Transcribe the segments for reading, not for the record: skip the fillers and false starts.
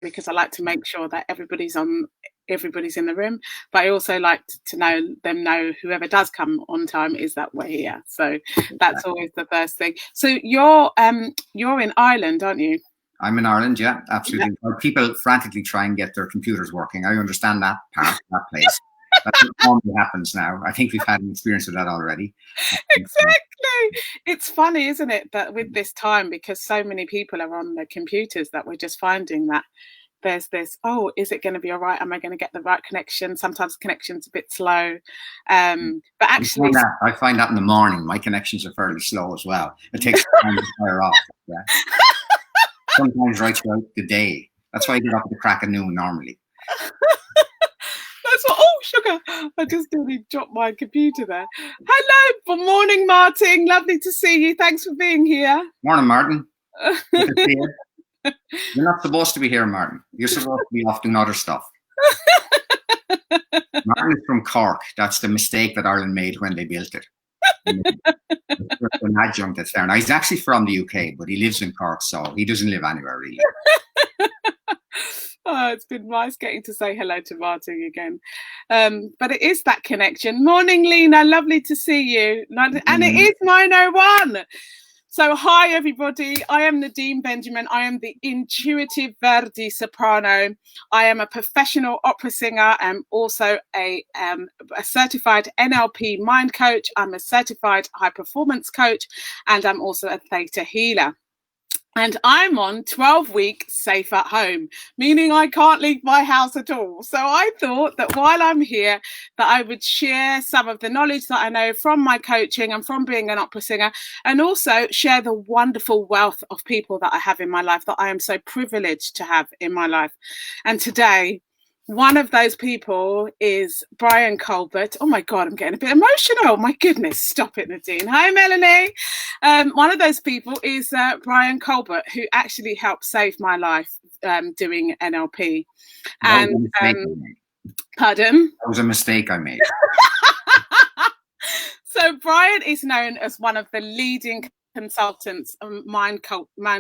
because I like to make sure that everybody's in the room, but I also like to know whoever does come on time is that we're here. So that's always the first thing. So you're in Ireland, aren't you? I'm in Ireland, yeah, absolutely. Yeah. People frantically try and get their computers working. I understand that part, that place. That's what normally happens now. I think we've had an experience of that already. Exactly. It's funny, isn't it, that with this time, because so many people are on the computers, that we're just finding that there's this, oh, is it going to be all right? Am I going to get the right connection? Sometimes the connection's a bit slow. But actually... I find that in the morning. My connections are fairly slow as well. It takes time to fire off. Yeah. Sometimes right throughout the day. That's why I get up at the crack of noon normally. That's what, oh, sugar. I just nearly dropped my computer there. Hello, good morning, Martin. Lovely to see you. Thanks for being here. Morning, Martin. Good to see you. You're not supposed to be here, Martin. You're supposed to be off doing other stuff. Martin is from Cork. That's the mistake that Ireland made when they built it. It's an adjunct that's there. Now, he's actually from the UK, but he lives in Cork, so he doesn't live anywhere really. Oh, it's been nice getting to say hello to Martin again. But it is that connection. Morning, Lena. Lovely to see you. And it is 9:01. So hi, everybody. I am Nadine Benjamin. I am the Intuitive Verdi Soprano. I am a professional opera singer. I'm also a certified NLP mind coach. I'm a certified high performance coach, and I'm also a theta healer. And I'm on 12-week safe at home, meaning I can't leave my house at all. So I thought that while I'm here, that I would share some of the knowledge that I know from my coaching and from being an opera singer, and also share the wonderful wealth of people that I have in my life, that I am so privileged to have in my life. And today, one of those people is Brian Colbert. Oh my God, I'm getting a bit emotional. My goodness, stop it, Nadine. Hi, Melanie. One of those people is Brian Colbert, who actually helped save my life doing NLP. And pardon? That was a mistake I made. So Brian is known as one of the leading consultants, mind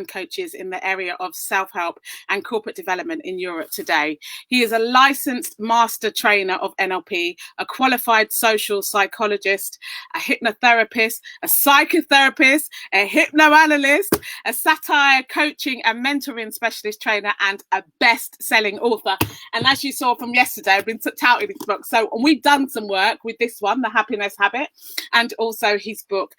coaches in the area of self-help and corporate development in Europe today. He is a licensed master trainer of NLP, a qualified social psychologist, a hypnotherapist, a psychotherapist, a hypnoanalyst, a satire coaching and mentoring specialist trainer, and a best-selling author. And as you saw from yesterday, I've been touting his book. So we've done some work with this one, The Happiness Habit, and also his book,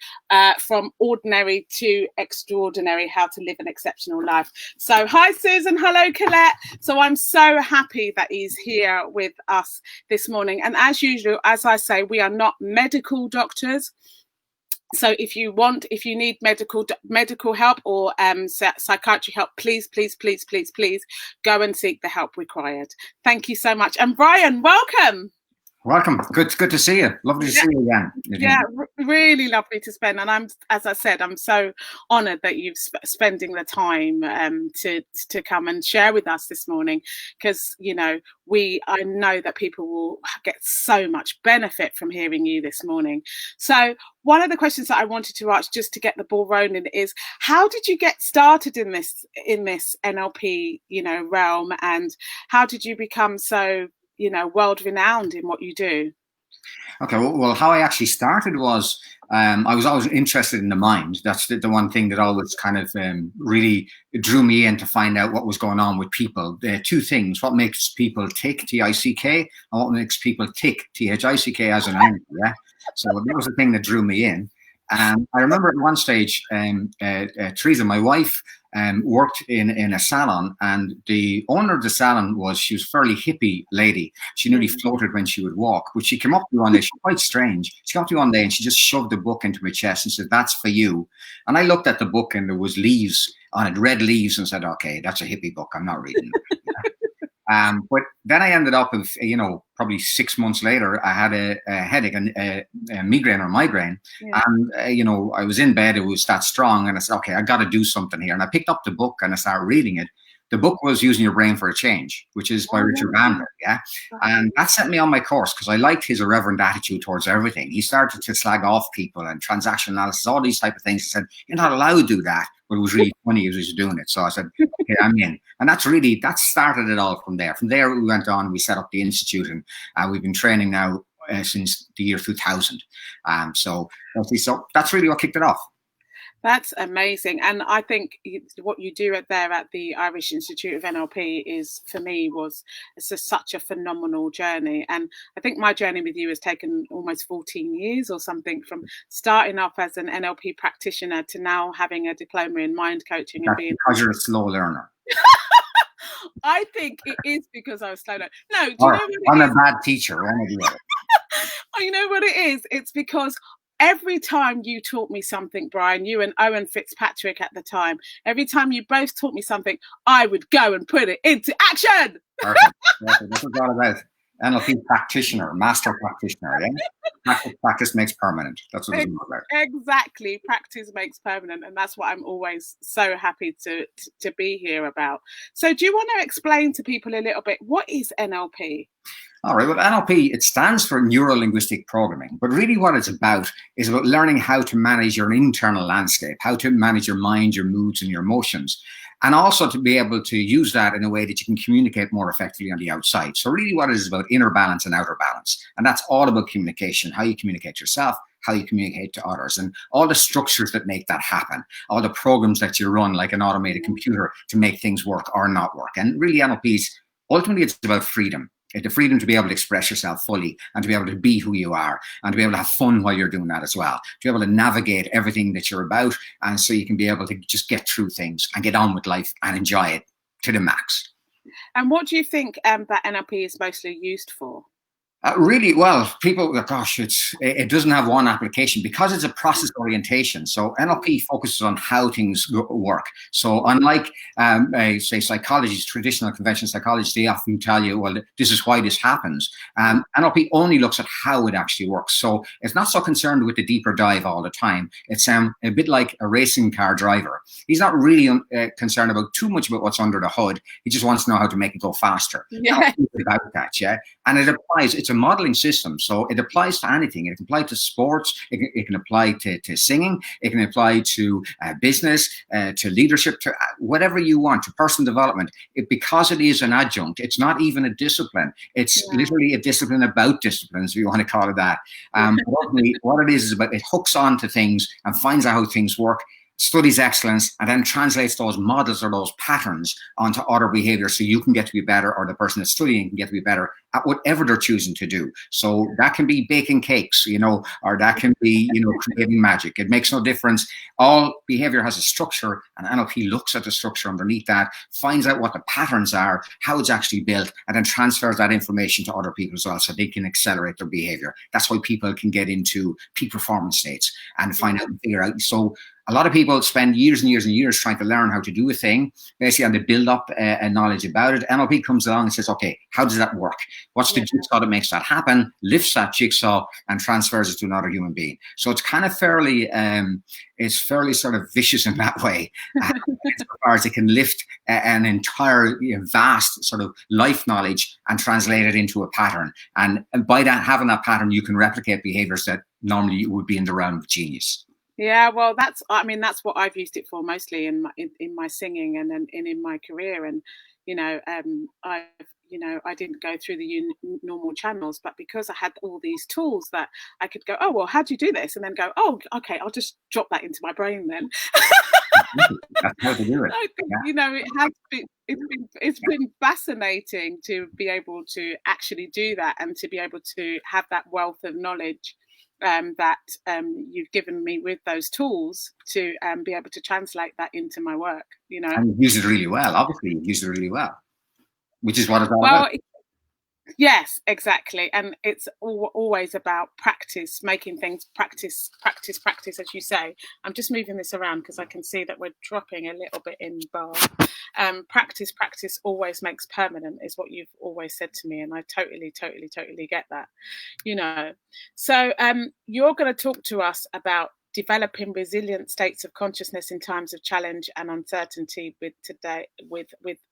From Ordinary to Extraordinary, How to Live an Exceptional Life. So hi, Susan. Hello, Colette. So I'm so happy that he's here with us this morning. And as usual, as I say, we are not medical doctors. So if you need medical help or psychiatry help, please go and seek the help required. Thank you so much. And Brian, welcome. Welcome. Good to see you. Lovely to see you again. Yeah, really lovely to spend. And as I said, I'm so honoured that you've spending the time to come and share with us this morning, because I know that people will get so much benefit from hearing you this morning. So one of the questions that I wanted to ask, just to get the ball rolling, is how did you get started in this NLP realm, and how did you become so world renowned in what you do? Okay, well, how I actually started was I was always interested in the mind. That's the one thing that always kind of really drew me in to find out what was going on with people. Two things: what makes people tick, T-I-C-K, and what makes people tick, T-H-I-C-K, as an angle. Yeah, so that was the thing that drew me in. I remember at one stage, Teresa, my wife, worked in a salon, and the owner of the salon she was a fairly hippie lady. She nearly floated when she would walk, but she came up to me one day. She was quite strange. She came up to me one day and she just shoved a book into my chest and said, "That's for you." And I looked at the book and there was leaves on it, red leaves, and said, "Okay, that's a hippie book. I'm not reading it." But then I ended up with, probably 6 months later, I had a headache, a migraine or migraine. Yeah. And, I was in bed, it was that strong. And I said, okay, I got to do something here. And I picked up the book and I started reading it. The book was Using Your Brain for a Change, which is by Richard Bandler. Yeah. And that set me on my course because I liked his irreverent attitude towards everything. He started to slag off people and transaction analysis, all these type of things. He said, you're not allowed to do that. but it was really funny as he was doing it. So I said, okay, I'm in. And that started it all from there. From there, we went on, we set up the Institute, and we've been training now since the year 2000. So that's really what kicked it off. That's amazing. And I think what you do there at the Irish Institute of NLP is, for me, such a phenomenal journey. And I think my journey with you has taken almost 14 years or something, from starting off as an NLP practitioner to now having a diploma in mind coaching. That's because you're a slow learner. I think it is because I was slow learner. No, do you know what I'm a bad teacher. Oh, you know what it is? It's because every time you taught me something, Brian, you and Owen Fitzpatrick at the time, every time you both taught me something, I would go and put it into action. Perfect. This is all about NLP practitioner, master practitioner. Yeah? Practice makes permanent. That's what it's all about. Exactly. Practice makes permanent. And that's what I'm always so happy to be here about. So do you want to explain to people a little bit, what is NLP? All right, well, NLP, it stands for Neuro-Linguistic Programming, but really what it's about is about learning how to manage your internal landscape, how to manage your mind, your moods, and your emotions, and also to be able to use that in a way that you can communicate more effectively on the outside. So really what it is about inner balance and outer balance, and that's all about communication, how you communicate yourself, how you communicate to others, and all the structures that make that happen, all the programs that you run like an automated computer to make things work or not work. And really NLP's, ultimately it's about freedom. The freedom to be able to express yourself fully and to be able to be who you are and to be able to have fun while you're doing that as well, to be able to navigate everything that you're about, and so you can be able to just get through things and get on with life and enjoy it to the max. And what do you think that NLP is mostly used for? Really, well, people, gosh, it doesn't have one application because it's a process orientation. So NLP focuses on how things work. So unlike, say, psychologists, traditional conventional psychologists, they often tell you, well, this is why this happens. NLP only looks at how it actually works. So it's not so concerned with the deeper dive all the time. It's a bit like a racing car driver. He's not really concerned about too much about what's under the hood. He just wants to know how to make it go faster. Yeah. About that, yeah. And it's a modeling system, so it applies to anything. It can apply to sports, it can apply to singing, it can apply to business, to leadership, to whatever you want, to personal development. Because it is an adjunct, it's not even a discipline. It's literally a discipline about disciplines, if you want to call it that. What it is about, it hooks on to things and finds out how things work, studies excellence, and then translates those models or those patterns onto other behavior so you can get to be better, or the person that's studying can get to be better at whatever they're choosing to do. So that can be baking cakes, or that can be, creating magic. It makes no difference. All behavior has a structure, and NLP looks at the structure underneath that, finds out what the patterns are, how it's actually built, and then transfers that information to other people as well so they can accelerate their behavior. That's why people can get into peak performance states and find out and figure out. So a lot of people spend years and years and years trying to learn how to do a thing, basically, and they build up a knowledge about it. NLP comes along and says, okay, how does that work? What's the jigsaw that makes that happen? Lifts that jigsaw and transfers it to another human being. So it's kind of fairly sort of vicious in that way, as far as it can lift an entire vast sort of life knowledge and translate it into a pattern. And by that, having that pattern, you can replicate behaviors that normally would be in the realm of genius. Yeah, well, that's what I've used it for mostly in my singing and in my career. And I didn't go through the normal channels, but because I had all these tools that I could go, oh well, how do you do this? And then go, oh, okay, I'll just drop that into my brain then. That's how to do it. I think, it's been fascinating to be able to actually do that and to be able to have that wealth of knowledge that you've given me with those tools to be able to translate that into my work, And you use it really well. Obviously, you use it really well, which is what it's all about. Yes, exactly. And it's always about practice, making things practice, as you say. I'm just moving this around because I can see that we're dropping a little bit in bar. Practice always makes permanent is what you've always said to me. And I totally get that, So you're going to talk to us about developing resilient states of consciousness in times of challenge and uncertainty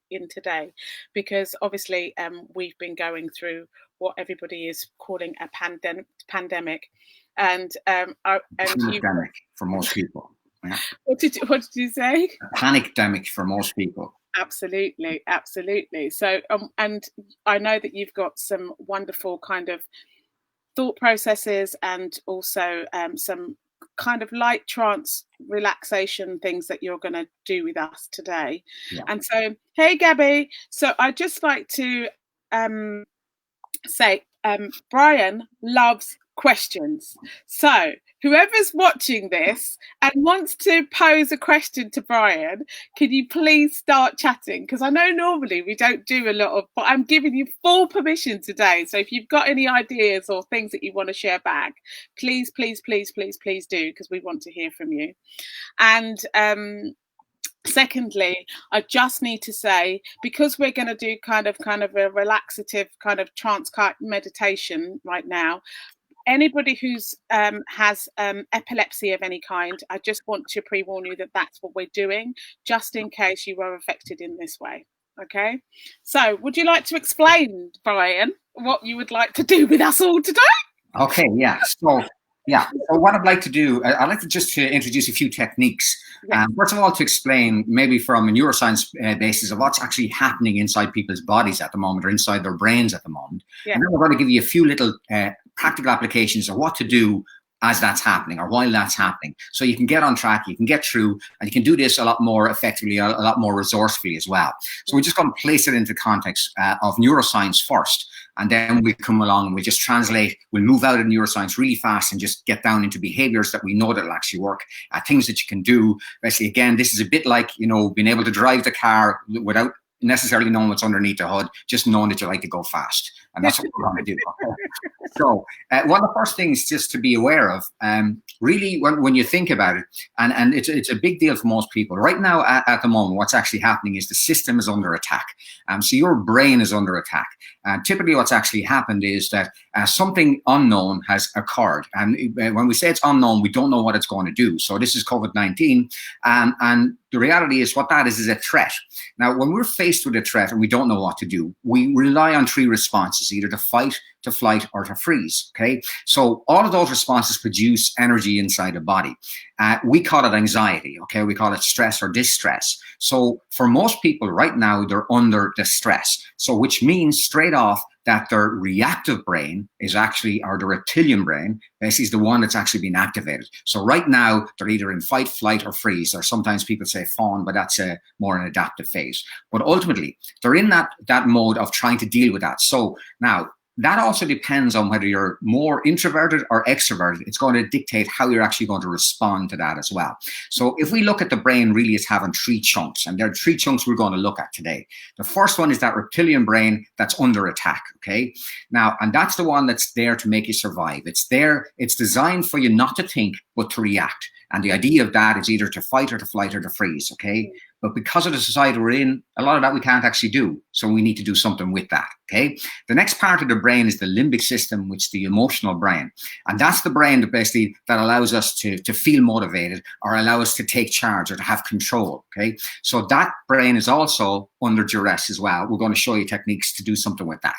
in today, because obviously we've been going through what everybody is calling a pandemic, and pandemic for most people. Yeah. What did you say? Panic-demic for most people. Absolutely, absolutely. So, and I know that you've got some wonderful kind of thought processes and also some kind of light trance relaxation things that you're going to do with us today. Yeah. And so, hey, Gabby. So I'd just like to say Brian loves questions. So whoever's watching this and wants to pose a question to Brian, can you please start chatting? Because I know normally we don't do a lot of, but I'm giving you full permission today. So if you've got any ideas or things that you want to share back, please, please, please, please, please do, because we want to hear from you. And secondly, I just need to say, because we're going to do kind of a relaxative kind of trance meditation right now, anybody who's has epilepsy of any kind, I just want to pre-warn you that that's what we're doing, just in case you were affected in this way. Okay, so would you like to explain, Brian, what you would like to do with us all today? Okay, yeah. So what I'd like to do, I'd like to just introduce a few techniques. Yes. First of all, to explain maybe from a neuroscience basis of what's actually happening inside people's bodies at the moment, or inside their brains at the moment. Yeah. And then we're going to give you a few little practical applications of what to do as that's happening, or while that's happening, so you can get on track, you can get through, and you can do this a lot more effectively, a lot more resourcefully as well. So we're just going to place it into context of neuroscience first, and then we come along and we just translate, we'll move out of neuroscience really fast and just get down into behaviors that we know that will actually work, things that you can do. Basically, again, this is a bit like, being able to drive the car without necessarily knowing what's underneath the hood, just knowing that you like to go fast. And that's what we're going to do. So one of the first things just to be aware of, really, when you think about it, and it's a big deal for most people. Right now, at the moment, what's actually happening is the system is under attack. So your brain is under attack. Typically, what's actually happened is that something unknown has occurred. And when we say it's unknown, we don't know what it's going to do. So this is COVID-19. And the reality is what that is a threat. Now, when we're faced with a threat and we don't know what to do, we rely on three responses, either to fight, to flight, or to freeze. Okay, so all of those responses produce energy inside the body. We call it anxiety. Okay, we call it stress or distress. So for most people right now, they're under distress. So which means straight off that their reactive brain is actually, or the reptilian brain, basically is the one that's actually been activated. So right now, they're either in fight, flight, or freeze, or sometimes people say fawn, but that's more an adaptive phase. But ultimately, they're in that mode of trying to deal with that. So now, that also depends on whether you're more introverted or extroverted. It's going to dictate how you're actually going to respond to that as well. So if we look at the brain really as having three chunks, and there are three chunks we're going to look at today. The first one is that reptilian brain that's under attack, okay? Now, and that's the one that's there to make you survive. It's there, it's designed for you not to think, but to react. And the idea of that is either to fight or to flight or to freeze, okay? But because of the society we're in, a lot of that we can't actually do. So we need to do something with that, okay? The next part of the brain is the limbic system, which is the emotional brain. And that's the brain that basically that allows us to feel motivated, or allow us to take charge or to have control, okay? So that brain is also under duress as well. We're going to show you techniques to do something with that.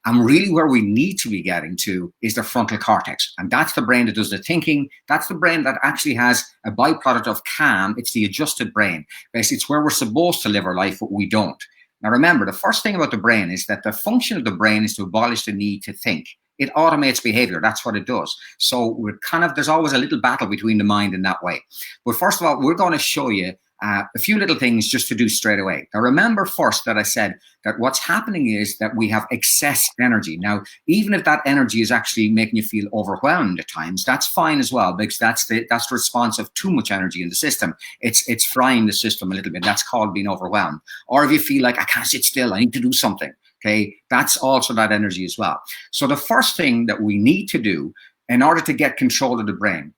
And really where we need to be getting to is the frontal cortex. And that's the brain that does the thinking. That's the brain that actually has a byproduct of calm. It's the adjusted brain. Basically, it's where we're supposed to live our life, but we don't. Now, remember, the first thing about the brain is that the function of the brain is to abolish the need to think. It automates behavior. That's what it does. So we're there's always a little battle between the mind in that way. But first of all, we're going to show you a few little things just to do straight away. Now, remember first that I said that what's happening is that we have excess energy. Now, even if that energy is actually making you feel overwhelmed at times, that's fine as well, because that's the response of too much energy in the system. It's frying the system a little bit. That's called being overwhelmed. Or if you feel like I can't sit still, I need to do something. Okay, that's also that energy as well. So the first thing that we need to do in order to get control of the brain,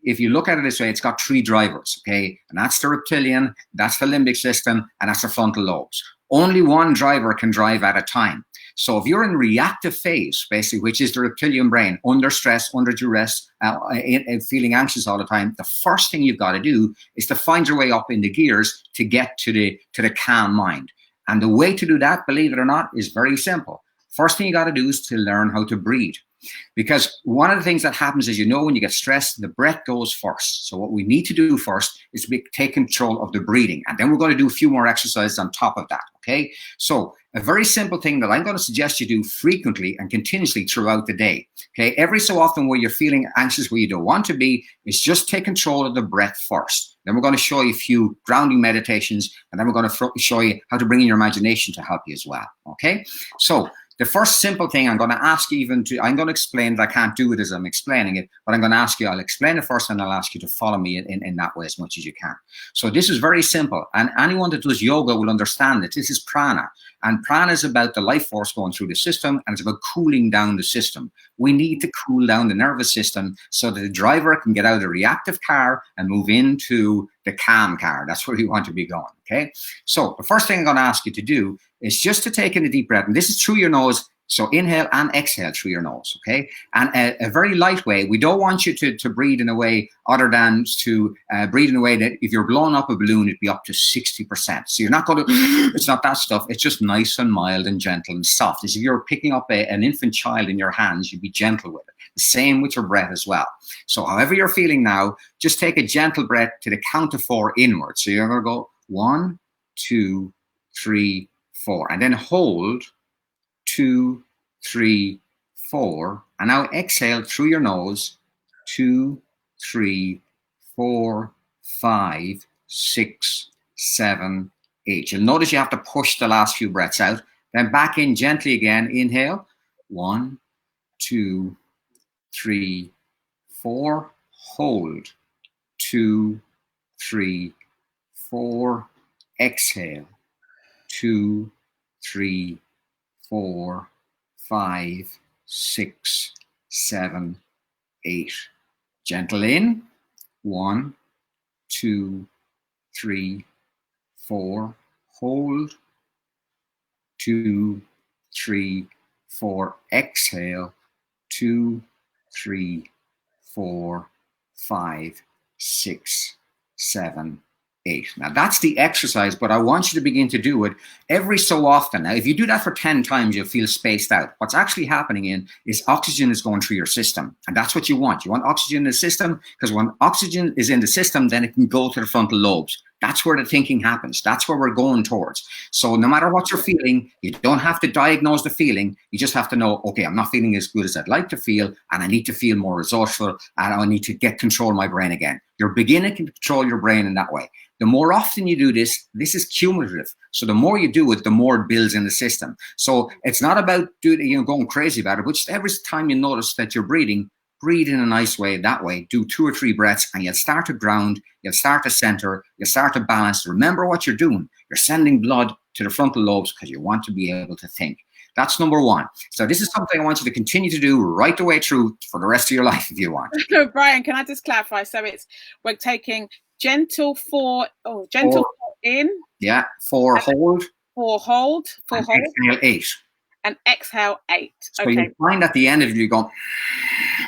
if you look at it this way, it's got three drivers, okay? And that's the reptilian, that's the limbic system, and that's the frontal lobes. Only one driver can drive at a time. So if you're in reactive phase, basically, which is the reptilian brain, under stress, under duress, feeling anxious all the time, the first thing you've got to do is to find your way up in the gears to get to the calm mind. And the way to do that, believe it or not, is very simple. First thing you got to do is to learn how to breathe. Because one of the things that happens is, when you get stressed, the breath goes first. So what we need to do first is take control of the breathing. And then we're going to do a few more exercises on top of that, okay? So a very simple thing that I'm going to suggest you do frequently and continuously throughout the day, okay? Every so often where you're feeling anxious, where you don't want to be, is just take control of the breath first. Then we're going to show you a few grounding meditations, and then we're going to show you how to bring in your imagination to help you as well, okay? So the first simple thing I'm going to ask you I'm going to explain that I can't do it as I'm explaining it, but I'm going to ask you, I'll explain it first, and I'll ask you to follow me in that way as much as you can. So this is very simple, and anyone that does yoga will understand it. This is prana, and prana is about the life force going through the system, and it's about cooling down the system. We need to cool down the nervous system so that the driver can get out of the reactive car and move into the calm car. That's where we want to be going, okay? So the first thing I'm going to ask you to do is just to take in a deep breath, and this is through your nose. So inhale and exhale through your nose, okay? And a very light way. We don't want you to breathe in a way other than to breathe in a way that if you're blowing up a balloon, it'd be up to 60%. So you're not going to, it's not that stuff. It's just nice and mild and gentle and soft. As if you're picking up an infant child in your hands, you'd be gentle with it. The same with your breath as well. So however you're feeling now, just take a gentle breath to the count of 4 inwards. So you're going to go 1, 2, 3, 4, and then hold 2, 3, 4, and now exhale through your nose 2, 3, 4, 5, 6, 7, 8. You'll notice you have to push the last few breaths out. Then back in gently again. Inhale 1, 2, 3, 4. Hold 2, 3, 4. Exhale 2, 3, 4, 5, 6, 7, 8. Gentle in. 1, 2, 3, 4. Hold 2, 3, 4. Exhale 2, 3, 4, 5, 6, 7, 8. Now that's the exercise, but I want you to begin to do it every so often. Now, if you do that for 10 times, you'll feel spaced out. What's actually happening is oxygen is going through your system. And that's what you want. You want oxygen in the system, because when oxygen is in the system, then it can go to the frontal lobes. That's where the thinking happens. That's where we're going towards. So no matter what you're feeling, you don't have to diagnose the feeling. You just have to know, okay, I'm not feeling as good as I'd like to feel, and I need to feel more resourceful, and I need to get control of my brain again. You're beginning to control your brain in that way. The more often you do this, this is cumulative. So the more you do it, the more it builds in the system. So it's not about going crazy about it, but just every time you notice that you're breathing, breathe in a nice way that way. Do 2 or 3 breaths, and you'll start to ground, you'll start to center, you'll start to balance. Remember what you're doing. You're sending blood to the frontal lobes because you want to be able to think. That's number 1. So this is something I want you to continue to do right the way through for the rest of your life if you want. Brian, can I just clarify? So we're taking gentle 4 in. Yeah, 4 hold. 4 hold. 4 hold. Exhale 8. And exhale 8. So okay. you find at the end of it, you go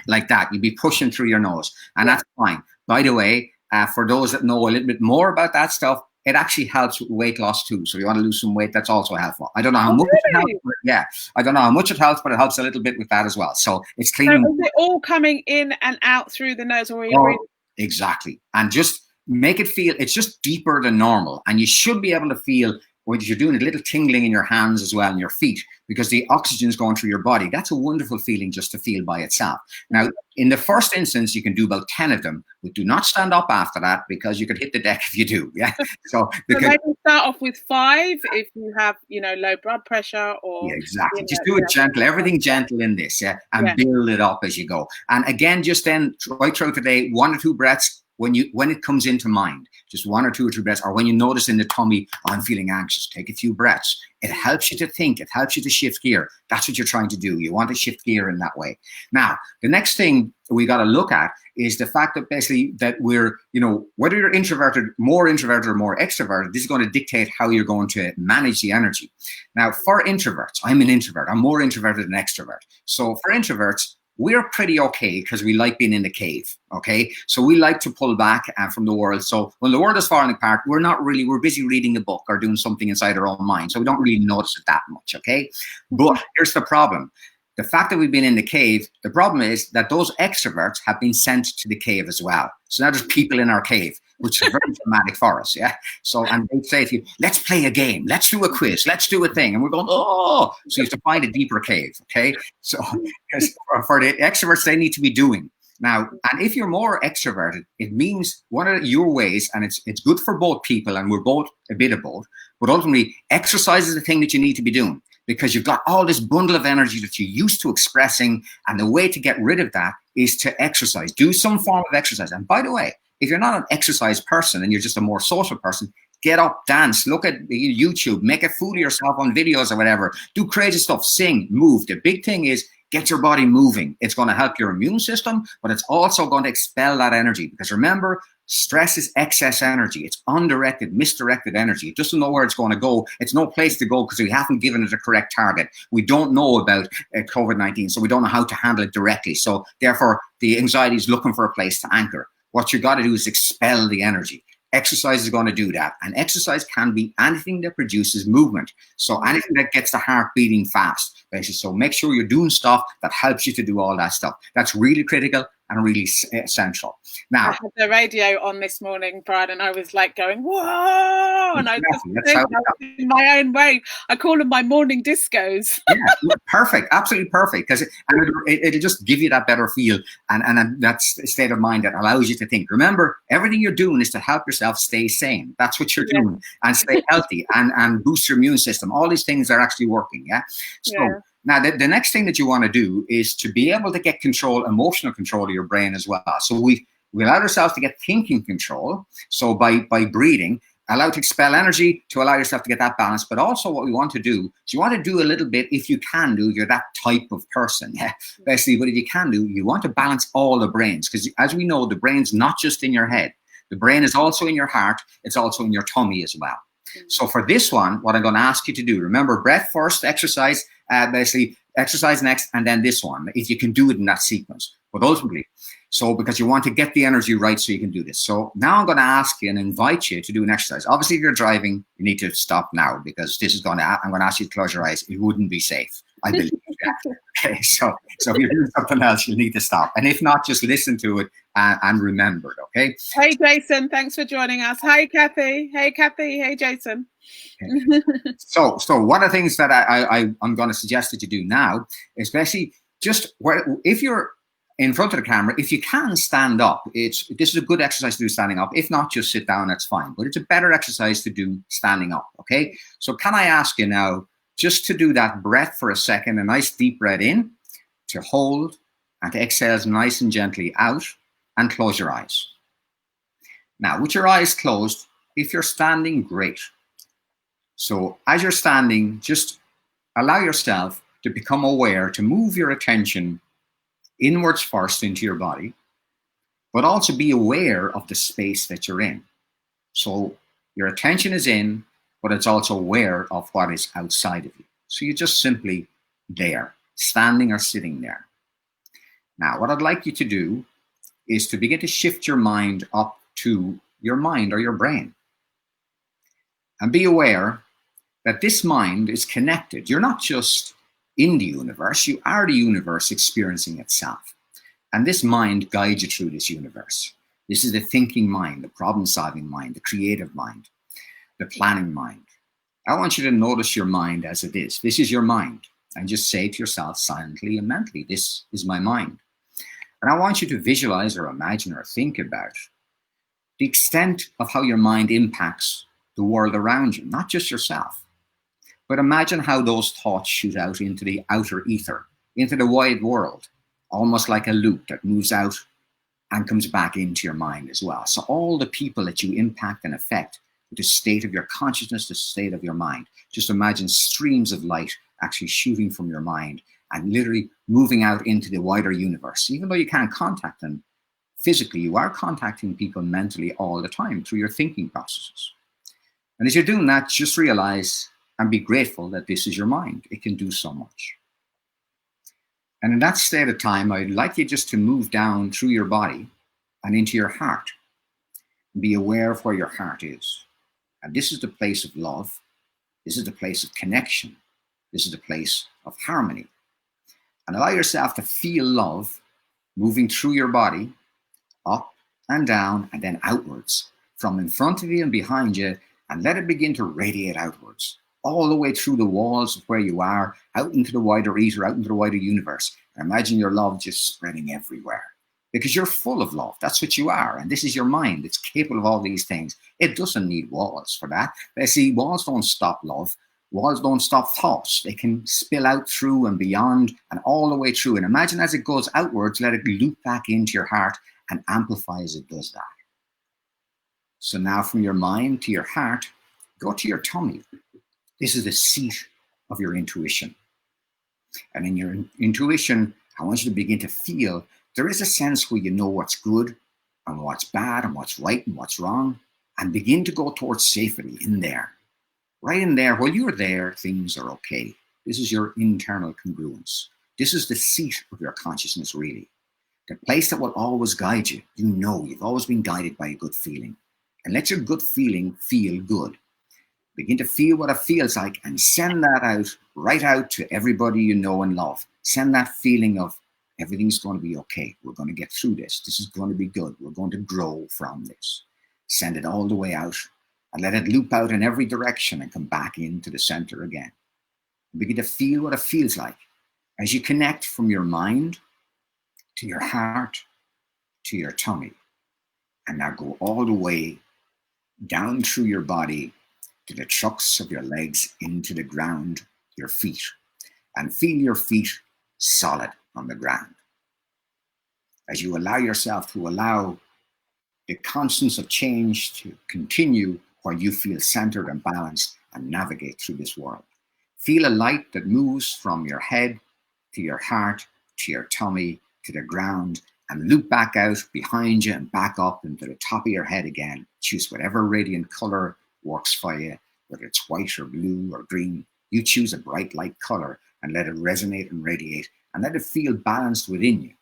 like that. You'd be pushing through your nose, and that's fine. By the way, for those that know a little bit more about that stuff, it actually helps with weight loss too. So if you want to lose some weight, that's also helpful. I don't know how much it helps, but I don't know how much it helps, but it helps a little bit with that as well. So it's cleaning. So is it all coming in and out through the nose? Exactly. And just make it feel, it's just deeper than normal. And you should be able to feel when you're doing a little tingling in your hands as well and your feet, because the oxygen is going through your body. That's a wonderful feeling just to feel by itself. Now, in the first instance, you can do about 10 of them, but do not stand up after that because you could hit the deck if you do. Yeah. So maybe start off with 5 if you have, low blood pressure or. Yeah, exactly. Just do it gentle, everything gentle in this, and build it up as you go. And again, just then right throughout the day, 1 or 2 breaths. When it comes into mind, just 1 or 2 or 3 breaths, or when you notice in the tummy, I'm feeling anxious, take a few breaths. It helps you to think. It helps you to shift gear. That's what you're trying to do. You want to shift gear in that way. Now, the next thing we got to look at is the fact that basically that we're, whether you're more introverted or more extroverted, this is going to dictate how you're going to manage the energy. Now, for introverts, I'm an introvert. I'm more introverted than extrovert. So for introverts, we're pretty okay because we like being in the cave, okay? So we like to pull back from the world. So when the world is falling apart, we're busy reading a book or doing something inside our own mind. So we don't really notice it that much, okay? But here's the problem. the fact that we've been in the cave, the problem is that those extroverts have been sent to the cave as well. So now there's people in our cave, which is very traumatic for us. Yeah. So, and they say to you, let's play a game, let's do a quiz, let's do a thing. And we're going, oh, so you have to find a deeper cave. Okay. So because for the extroverts, they need to be doing. Now, and if you're more extroverted, it means one of your ways, and it's good for both people, and we're both a bit of both, but ultimately exercise is the thing that you need to be doing, because you've got all this bundle of energy that you're used to expressing, and the way to get rid of that is to exercise. Do some form of exercise. And by the way, if you're not an exercise person and you're just a more social person, get up, dance, look at YouTube, make a fool of yourself on videos or whatever, do crazy stuff, sing, move. The big thing is get your body moving. It's going to help your immune system, but it's also going to expel that energy, because remember, stress is excess energy. It's undirected, misdirected energy. It doesn't know where it's going to go. It's no place to go because we haven't given it a correct target. We don't know about COVID-19, so we don't know how to handle it directly. So therefore, the anxiety is looking for a place to anchor. What you got to do is expel the energy. Exercise is going to do that. And exercise can be anything that produces movement. So anything that gets the heart beating fast, basically. So make sure you're doing stuff that helps you to do all that stuff. That's really critical and really essential. Now, I had the radio on this morning, Brian, and I was like going, whoa! And I was in my own way. I call them my morning discos. Yeah, perfect, absolutely perfect, because it'll just give you that better feel, and that's a state of mind that allows you to think. Remember, everything you're doing is to help yourself stay sane. That's what you're doing, and stay healthy, and boost your immune system. All these things are actually working. Yeah. So now the next thing that you want to do is to be able to get control, emotional control of your brain as well. So we allow ourselves to get thinking control. So by breathing, allow to expel energy to allow yourself to get that balance. But also what we want to do is you want to do a little bit, if you can do, you're that type of person, yeah, basically, but if you can do, you want to balance all the brains, because as we know, the brain's not just in your head. The brain is also in your heart. It's also in your tummy as well. So for this one, what I'm going to ask you to do, remember, breath first, exercise, basically exercise next, and then this one, if you can do it in that sequence. But ultimately, so because you want to get the energy right so you can do this. So now I'm going to ask you and invite you to do an exercise. Obviously, if you're driving, you need to stop now, because this is I'm going to ask you to close your eyes. It wouldn't be safe, I believe. Okay, so if you're doing something else, you need to stop. And if not, just listen to it and remember it, okay? Hey, Jason, thanks for joining us. Hey, Kathy. Hey, Kathy. Hey, Jason. Okay. So one of the things that I'm going to suggest that you do now, especially just if you're in front of the camera, if you can stand up, this is a good exercise to do standing up. If not, just sit down, that's fine. But it's a better exercise to do standing up, okay? So can I ask you now just to do that breath for a second, a nice deep breath in, to hold, and to exhale nice and gently out, and close your eyes. Now, with your eyes closed, if you're standing, great. So as you're standing, just allow yourself to become aware, to move your attention inwards first into your body, but also be aware of the space that you're in. So your attention is in, but it's also aware of what is outside of you. So you're just simply there, standing or sitting there. Now, what I'd like you to do is to begin to shift your mind up to your mind or your brain. And be aware that this mind is connected. You're not just in the universe, you are the universe experiencing itself. And this mind guides you through this universe. This is the thinking mind, the problem-solving mind, the creative mind, the planning mind. I want you to notice your mind as it is. This is your mind. And just say to yourself silently and mentally, this is my mind. And I want you to visualize or imagine or think about the extent of how your mind impacts the world around you, not just yourself. But imagine how those thoughts shoot out into the outer ether, into the wide world, almost like a loop that moves out and comes back into your mind as well. So all the people that you impact and affect with the state of your consciousness, the state of your mind, just imagine streams of light actually shooting from your mind and literally moving out into the wider universe. Even though you can't contact them physically, you are contacting people mentally all the time through your thinking processes. And as you're doing that, just realize and be grateful that this is your mind. It can do so much. And in that state of time, I'd like you just to move down through your body and into your heart. Be aware of where your heart is. And this is the place of love. This is the place of connection. This is the place of harmony. And allow yourself to feel love moving through your body, up and down, and then outwards, from in front of you and behind you, and let it begin to radiate outwards, all the way through the walls of where you are, out into the wider ether, out into the wider universe. And imagine your love just spreading everywhere. Because you're full of love. That's what you are. And this is your mind. It's capable of all these things. It doesn't need walls for that. They see, walls don't stop love. Walls don't stop thoughts. They can spill out through and beyond and all the way through. And imagine as it goes outwards, let it loop back into your heart and amplify as it does that. So now from your mind to your heart, go to your tummy. This is the seat of your intuition. And in your intuition, I want you to begin to feel there is a sense where you know what's good and what's bad and what's right and what's wrong, and begin to go towards safety in there. Right in there, while you're there, things are okay. This is your internal congruence. This is the seat of your consciousness, really. The place that will always guide you. You know you've always been guided by a good feeling. And let your good feeling feel good. Begin to feel what it feels like and send that out, right out to everybody you know and love. Send that feeling of everything's going to be okay. We're going to get through this. This is going to be good. We're going to grow from this. Send it all the way out and let it loop out in every direction and come back into the center again. Begin to feel what it feels like as you connect from your mind to your heart to your tummy. And now go all the way down through your body to the trucks of your legs into the ground, your feet. And feel your feet solid on the ground. As you allow yourself to allow the constants of change to continue while you feel centered and balanced and navigate through this world. Feel a light that moves from your head to your heart, to your tummy, to the ground, and loop back out behind you and back up into the top of your head again. Choose whatever radiant color works for you, whether it's white or blue or green. You choose a bright light color and let it resonate and radiate and let it feel balanced within you.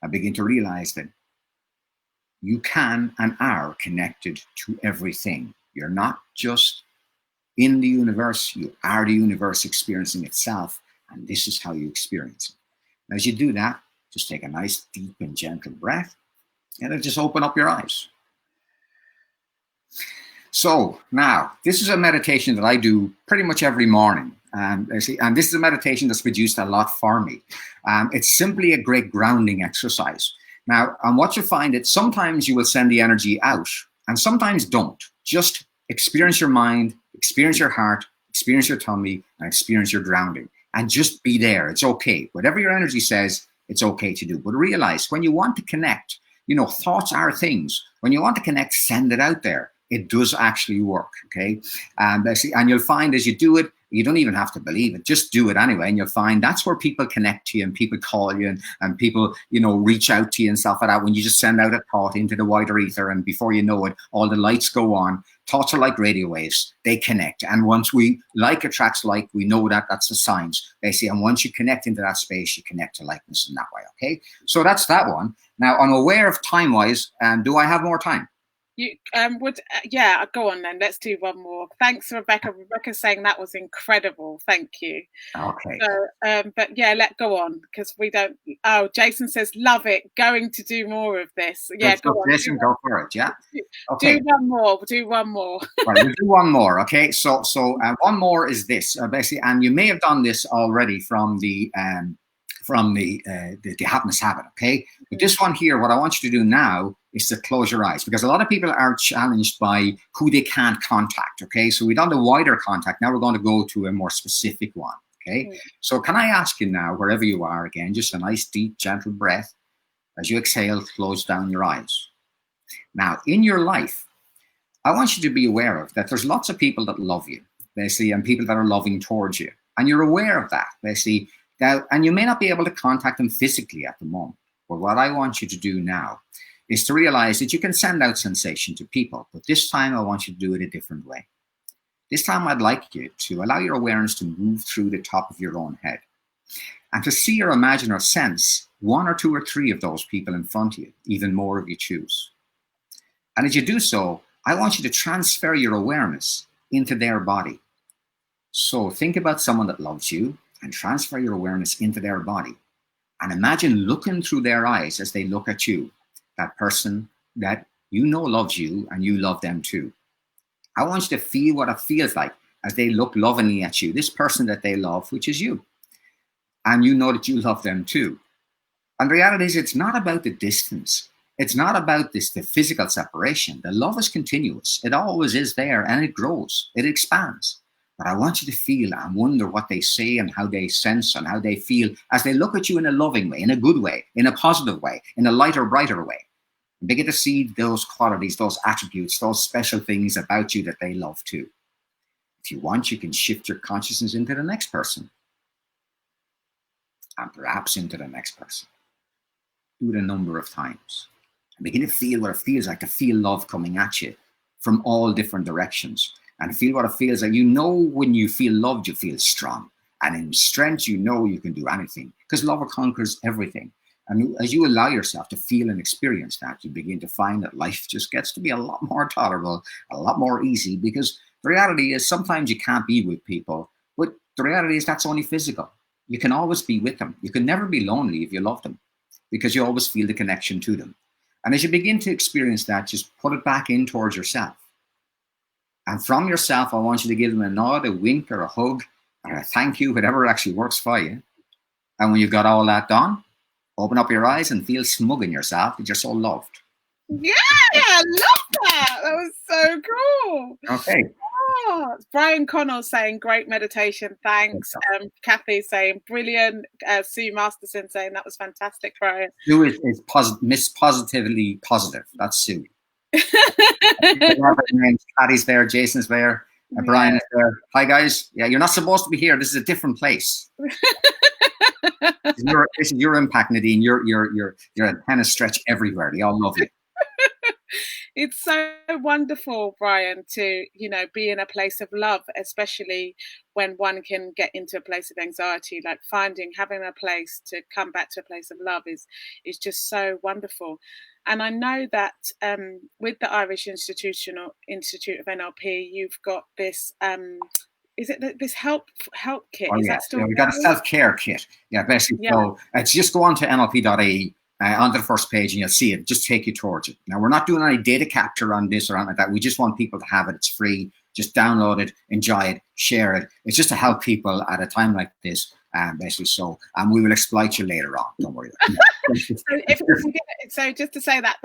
And begin to realize that you can and are connected to everything. You're not just in the universe, you are the universe experiencing itself, and this is how you experience it. And as you do that, just take a nice, deep and gentle breath, and then just open up your eyes. So now, this is a meditation that I do pretty much every morning. And this is a meditation that's produced a lot for me. It's simply a great grounding exercise. Now, and what you find is sometimes you will send the energy out, and sometimes don't. Just experience your mind, experience your heart, experience your tummy, and experience your grounding. And just be there. It's okay. Whatever your energy says, it's okay to do. But realize when you want to connect, thoughts are things. When you want to connect, send it out there. It does actually work, okay? And you'll find as you do it, you don't even have to believe it. Just do it anyway, and you'll find that's where people connect to you and people call you and people, reach out to you and stuff like that when you just send out a thought into the wider ether, and before you know it, all the lights go on. Thoughts are like radio waves. They connect. And once like attracts like, we know that that's the science. They say, and once you connect into that space, you connect to likeness in that way, okay? So that's that one. Now, I'm aware of time-wise, do I have more time? You go on then. Let's do one more. Thanks, Rebecca. Rebecca's saying that was incredible. Thank you. Okay. So, but yeah, let go on because we don't. Oh, Jason says love it. Going to do more of this. Yeah, go on. Jason, go for it. Yeah. Okay. Do one more. Do one more. Right, we'll do one more. Okay. So one more is this basically, and you may have done this already from the happiness habit. Okay. But this one here, what I want you to do now is to close your eyes, because a lot of people are challenged by who they can't contact. Okay, so we've done the wider contact. Now we're going to go to a more specific one. Okay, so can I ask you now, wherever you are, again, just a nice, deep, gentle breath. As you exhale, close down your eyes. Now, in your life, I want you to be aware of that there's lots of people that love you, basically, and people that are loving towards you. And you're aware of that, basically. Now, and you may not be able to contact them physically at the moment. But what I want you to do now is to realize that you can send out sensation to people, but this time I want you to do it a different way. This time I'd like you to allow your awareness to move through the top of your own head and to see or imagine or sense one or two or three of those people in front of you, even more if you choose. And as you do so, I want you to transfer your awareness into their body. So think about someone that loves you and transfer your awareness into their body. And imagine looking through their eyes as they look at you, that person that you know loves you and you love them too. I want you to feel what it feels like as they look lovingly at you, this person that they love, which is you. And you know that you love them too. And the reality is, it's not about the distance. It's not about the physical separation. The love is continuous. It always is there, and it grows. It expands. But I want you to feel and wonder what they say and how they sense and how they feel as they look at you in a loving way, in a good way, in a positive way, in a lighter, brighter way. And begin to see those qualities, those attributes, those special things about you that they love too. If you want, you can shift your consciousness into the next person. And perhaps into the next person. Do it a number of times. And begin to feel what it feels like to feel love coming at you from all different directions. And feel what it feels like. You know, when you feel loved, you feel strong. And in strength, you know you can do anything. Because love conquers everything. And as you allow yourself to feel and experience that, you begin to find that life just gets to be a lot more tolerable, a lot more easy. Because the reality is sometimes you can't be with people. But the reality is that's only physical. You can always be with them. You can never be lonely if you love them. Because you always feel the connection to them. And as you begin to experience that, just put it back in towards yourself. And from yourself, I want you to give them a nod, a wink, or a hug, or a thank you, whatever actually works for you. And when you've got all that done, open up your eyes and feel smug in yourself that you're so loved. Yeah, I love that. That was so cool. Okay. Oh, Brian Connell saying great meditation, thanks. Kathy saying brilliant. Sue Masterson saying that was fantastic, Brian. Sue is positively positive. That's Sue. Patty's there, Jason's there, Brian is there. Hi guys. Yeah, you're not supposed to be here. This is a different place. This is your impact, Nadine. You're antenna stretch everywhere. They all love you. It's so wonderful, Brian, to, you know, be in a place of love, especially when one can get into a place of anxiety. Like having a place to come back to a place of love is just so wonderful. And I know that with the Irish Institute of NLP, you've got this. Is it this help kit? Oh, is yeah. that still? Yeah, we've got a self-care kit. Yeah, basically. Yeah. So it's just go on to nlp.ie. Onto the first page and you'll see it. Just take you towards it. Now, we're not doing any data capture on this or anything like that. We just want people to have it. It's free. Just download it, enjoy it, share it. It's just to help people at a time like this, basically. So, we will exploit you later on. Don't worry. So just to say that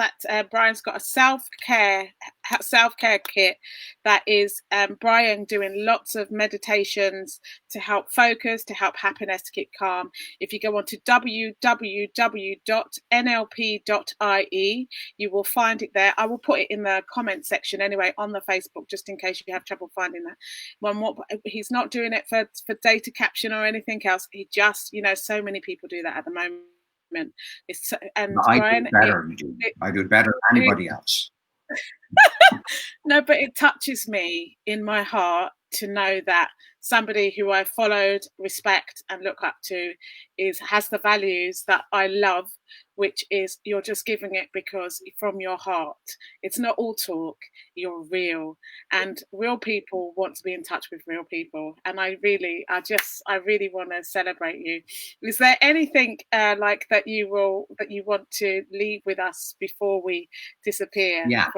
Brian's got a self-care kit that is Brian doing lots of meditations to help focus, to help happiness, to keep calm. If you go on to www.nlp.ie, you will find it there. I will put it in the comment section anyway on the Facebook, just in case you have trouble finding that. He's not doing it for data caption or anything else. He just, you know, so many people do that at the moment. I do it better than anybody else. No, but it touches me in my heart to know that somebody who I followed, respect, and look up to has the values that I love, which is you're just giving it because from your heart. It's not all talk. You're real, and real people want to be in touch with real people. And I really want to celebrate you. Is there anything like that you want to leave with us before we disappear? Yeah,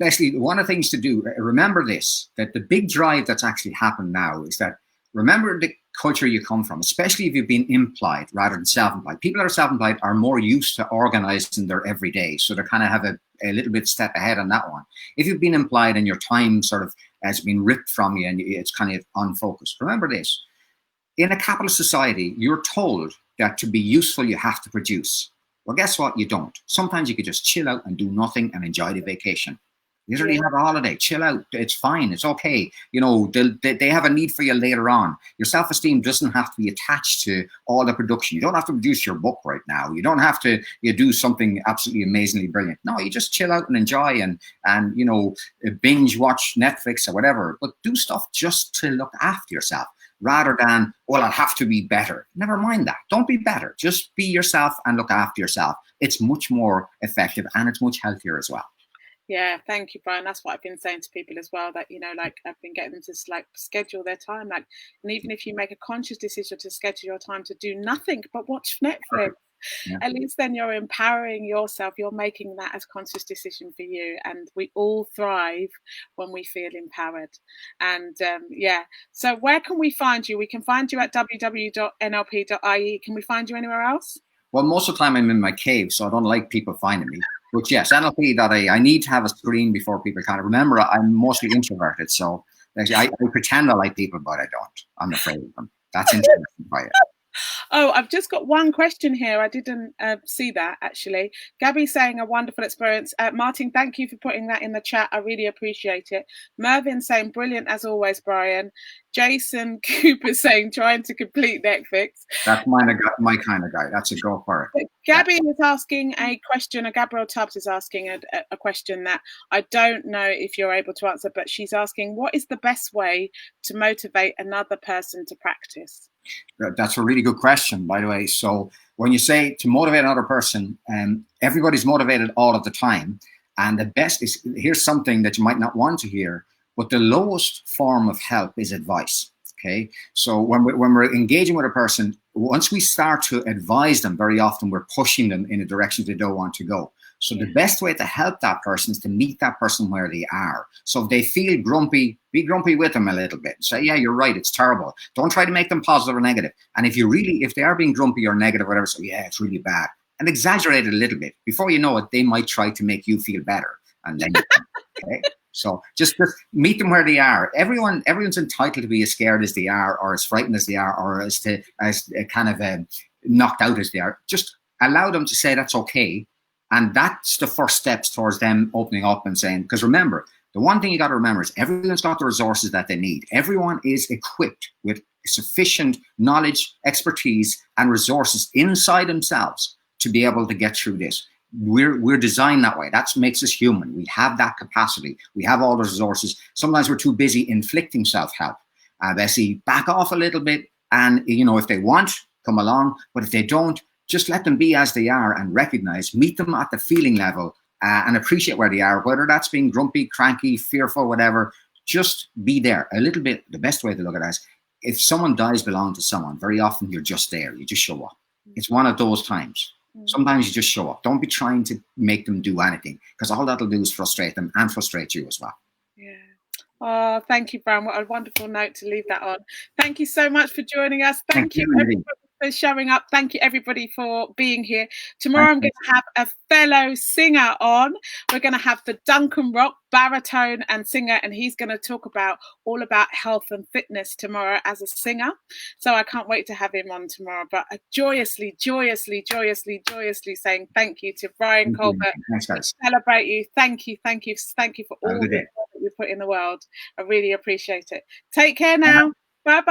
basically one of the things to do, remember this, that the big drive that's actually happened now is that remember the culture you come from, especially if you've been implied rather than self-implied. People that are self-implied are more used to organizing their everyday, so they kind of have a little bit step ahead on that one. If you've been implied and your time sort of has been ripped from you and it's kind of unfocused, remember this. In a capitalist society, you're told that to be useful, you have to produce. Well, guess what? You don't. Sometimes you could just chill out and do nothing and enjoy the vacation. You literally have a holiday, chill out. It's fine. It's okay. You know, they have a need for you later on. Your self-esteem doesn't have to be attached to all the production. You don't have to produce your book right now. You don't have to do something absolutely amazingly brilliant. No, you just chill out and enjoy and you know, binge watch Netflix or whatever. But do stuff just to look after yourself rather than, well, I'll have to be better. Never mind that. Don't be better. Just be yourself and look after yourself. It's much more effective and it's much healthier as well. Yeah, thank you, Brian. That's what I've been saying to people as well, that, you know, like I've been getting them to like schedule their time, like, and even if you make a conscious decision to schedule your time to do nothing but watch Netflix, Yeah. At least then you're empowering yourself. You're making that as conscious decision for you. And we all thrive when we feel empowered. And so where can we find you? We can find you at www.nlp.ie. Can we find you anywhere else? Well, most of the time I'm in my cave, so I don't like people finding me. But yes, nlp.ie. I need to have a screen before people kind of remember. I'm mostly introverted, so I pretend I like people, but I don't. I'm afraid of them. That's interesting. Oh, I've just got one question here. I didn't see that, actually. Gabby saying a wonderful experience. Martin, thank you for putting that in the chat. I really appreciate it. Mervyn saying, brilliant as always, Brian. Jason Cooper saying, trying to complete Netflix. That's my kind of guy. That's a go for it. Gabby is asking a question, Gabrielle Tubbs is asking a question that I don't know if you're able to answer, but she's asking, what is the best way to motivate another person to practice? That's a really good question, by the way. So when you say to motivate another person, everybody's motivated all of the time. And the best is, here's something that you might not want to hear, but the lowest form of help is advice. Okay. So when we're engaging with a person, once we start to advise them, very often we're pushing them in a direction they don't want to go. So the best way to help that person is to meet that person where they are. So if they feel grumpy, be grumpy with them a little bit. Say, yeah, you're right, it's terrible. Don't try to make them positive or negative. And if they are being grumpy or negative or whatever, so yeah, it's really bad. And exaggerate it a little bit. Before you know it, they might try to make you feel better. And then, okay. So just meet them where they are. Everyone's entitled to be as scared as they are, or as frightened as they are, or as kind of knocked out as they are. Just allow them to say that's okay. And that's the first steps towards them opening up and saying, because remember, the one thing you got to remember is everyone's got the resources that they need. Everyone is equipped with sufficient knowledge, expertise, and resources inside themselves to be able to get through this. We're designed that way. That makes us human. We have that capacity. We have all the resources. Sometimes we're too busy inflicting self-help. They say, back off a little bit. And, if they want, come along. But if they don't, just let them be as they are and recognize, meet them at the feeling level and appreciate where they are, whether that's being grumpy, cranky, fearful, whatever. Just be there a little bit. The best way to look at it is, if someone dies belonging to someone, very often you're just there. You just show up. It's one of those times. Sometimes you just show up. Don't be trying to make them do anything, because all that'll do is frustrate them and frustrate you as well. Yeah. Oh, thank you, Brian. What a wonderful note to leave that on. Thank you so much for joining us. Thank you, everybody, for showing up. Thank you, everybody, for being here. Tomorrow I'm going to have a fellow singer on. We're going to have the Duncan Rock baritone and singer, and he's going to talk all about health and fitness tomorrow as a singer. So I can't wait to have him on tomorrow. But joyously saying thank you to Brian Colbert. Thanks, guys. Celebrate you. Thank you for all the work that you put in the world. I really appreciate it. Take care now. Bye.